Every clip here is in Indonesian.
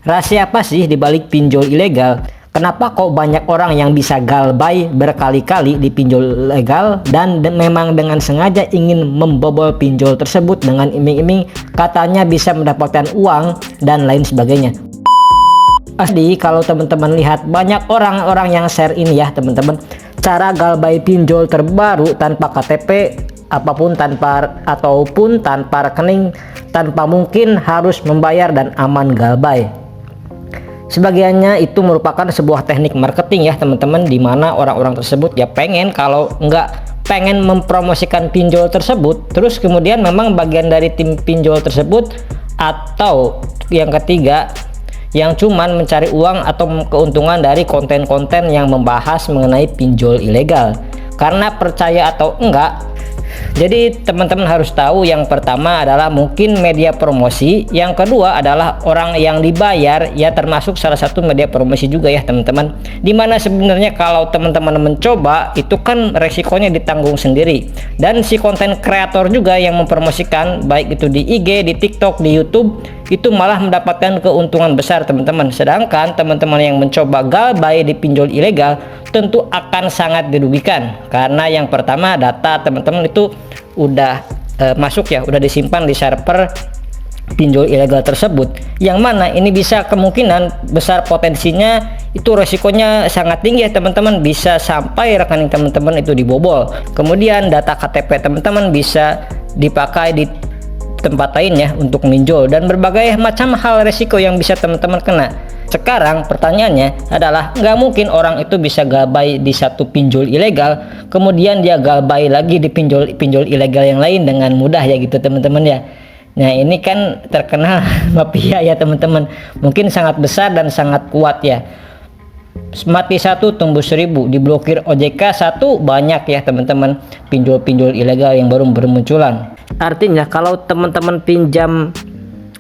Rahasia apa sih dibalik pinjol ilegal? Kenapa kok banyak orang yang bisa galbay berkali-kali di pinjol legal dan memang dengan sengaja ingin membobol pinjol tersebut dengan iming-iming katanya bisa mendapatkan uang dan lain sebagainya. Pasti kalau teman-teman lihat banyak orang-orang yang share ini ya teman-teman, cara galbay pinjol terbaru tanpa KTP ataupun tanpa rekening, tanpa mungkin harus membayar dan aman galbay. Sebagiannya itu merupakan sebuah teknik marketing ya teman-teman, dimana orang-orang tersebut ya kalau pengen mempromosikan pinjol tersebut, terus kemudian memang bagian dari tim pinjol tersebut, atau yang ketiga yang cuman mencari uang atau keuntungan dari konten-konten yang membahas mengenai pinjol ilegal. Karena percaya atau enggak, jadi teman-teman harus tahu, yang pertama adalah mungkin media promosi, yang kedua adalah orang yang dibayar, ya termasuk salah satu media promosi juga ya teman-teman, dimana sebenarnya kalau teman-teman mencoba itu kan resikonya ditanggung sendiri, dan si konten kreator juga yang mempromosikan baik itu di IG, di TikTok, di YouTube, itu malah mendapatkan keuntungan besar teman-teman. Sedangkan teman-teman yang mencoba galbay di pinjol ilegal tentu akan sangat dirugikan, karena yang pertama data teman-teman itu udah masuk ya, udah disimpan di server pinjol ilegal tersebut, yang mana ini bisa kemungkinan besar potensinya itu resikonya sangat tinggi ya teman-teman, bisa sampai rekening teman-teman itu dibobol. Kemudian data KTP teman-teman bisa dipakai di tempat lain ya untuk minjol, dan berbagai macam hal resiko yang bisa teman-teman kena. Sekarang pertanyaannya adalah, nggak mungkin orang itu bisa galbay di satu pinjol ilegal kemudian dia galbay lagi di pinjol ilegal yang lain dengan mudah ya gitu teman-teman ya. Nah ini kan terkenal mafia ya teman-teman, mungkin sangat besar dan sangat kuat ya. Mati satu tumbuh 1000, diblokir OJK satu, banyak ya teman-teman pinjol-pinjol ilegal yang baru bermunculan. Artinya kalau teman-teman pinjam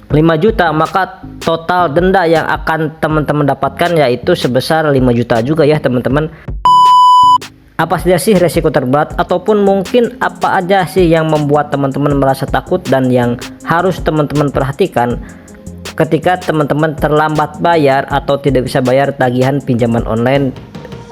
5 juta, maka total denda yang akan teman-teman dapatkan yaitu sebesar 5 juta juga ya teman-teman. Apa saja sih resiko terberat, ataupun mungkin apa aja sih yang membuat teman-teman merasa takut dan yang harus teman-teman perhatikan ketika teman-teman terlambat bayar atau tidak bisa bayar tagihan pinjaman online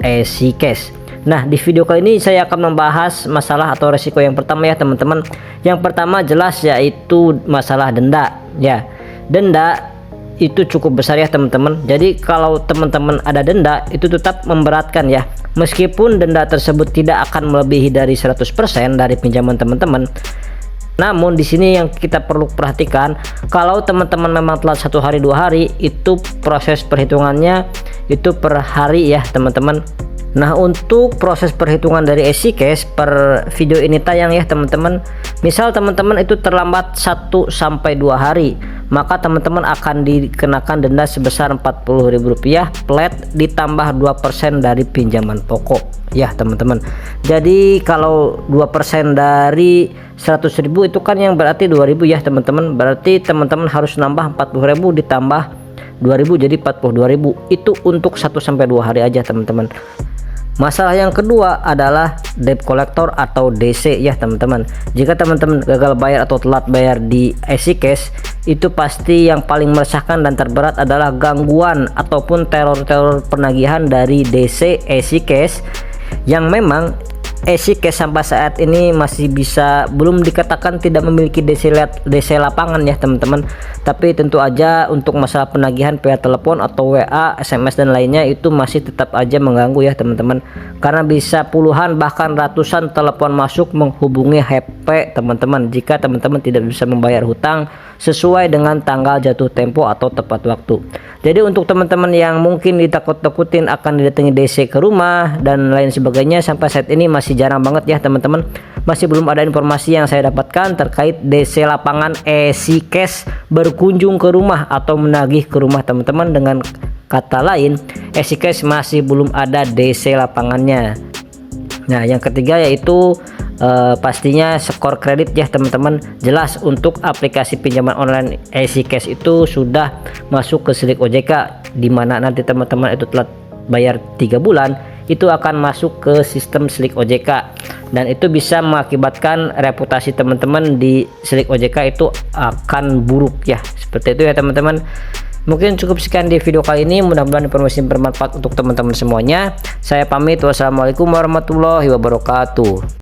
EasyCash. Nah di video kali ini saya akan membahas masalah atau resiko yang pertama ya teman-teman. Yang pertama jelas yaitu masalah denda ya. Denda itu cukup besar ya teman-teman. Jadi kalau teman-teman ada denda itu tetap memberatkan ya, meskipun denda tersebut tidak akan melebihi dari 100% dari pinjaman teman-teman. Namun di sini yang kita perlu perhatikan, kalau teman-teman memang telat 1 hari 2 hari, itu proses perhitungannya itu per hari ya teman-teman. Nah untuk proses perhitungan dari EasyCash per video ini tayang ya teman-teman, misal teman-teman itu terlambat 1 sampai 2 hari, maka teman-teman akan dikenakan denda sebesar Rp40.000 flat ditambah 2% dari pinjaman pokok ya teman-teman. Jadi kalau 2% dari 100.000 itu kan yang berarti 2.000 ya teman-teman, berarti teman-teman harus nambah 40.000 ditambah 2.000 jadi 42.000. Itu untuk 1 sampai 2 hari aja teman-teman. Masalah yang kedua adalah debt collector atau DC ya teman-teman. Jika teman-teman gagal bayar atau telat bayar di EasyCash, itu pasti yang paling meresahkan dan terberat adalah gangguan ataupun teror-teror penagihan dari DC EasyCash, yang memang EasyCash sampai saat ini masih belum dikatakan tidak memiliki DC lapangan ya teman-teman. Tapi tentu aja untuk masalah penagihan via telepon atau WA, SMS dan lainnya itu masih tetap aja mengganggu ya teman-teman, karena bisa puluhan bahkan ratusan telepon masuk menghubungi HP teman-teman jika teman-teman tidak bisa membayar hutang sesuai dengan tanggal jatuh tempo atau tepat waktu. Jadi untuk teman-teman yang mungkin ditakut-takutin akan didatangi DC ke rumah dan lain sebagainya, sampai saat ini masih jarang banget ya teman-teman. Masih belum ada informasi yang saya dapatkan terkait DC lapangan EasyCash berkunjung ke rumah atau menagih ke rumah teman-teman. Dengan kata lain, EasyCash masih belum ada DC lapangannya. Nah yang ketiga yaitu pastinya skor kredit ya teman-teman. Jelas untuk aplikasi pinjaman online EasyCash itu sudah masuk ke slick OJK, dimana nanti teman-teman itu telat bayar 3 bulan itu akan masuk ke sistem slick OJK, dan itu bisa mengakibatkan reputasi teman-teman di slick OJK itu akan buruk ya, seperti itu ya teman-teman. Mungkin cukup sekian di video kali ini, mudah-mudahan informasi bermanfaat untuk teman-teman semuanya. Saya pamit, wassalamualaikum warahmatullahi wabarakatuh.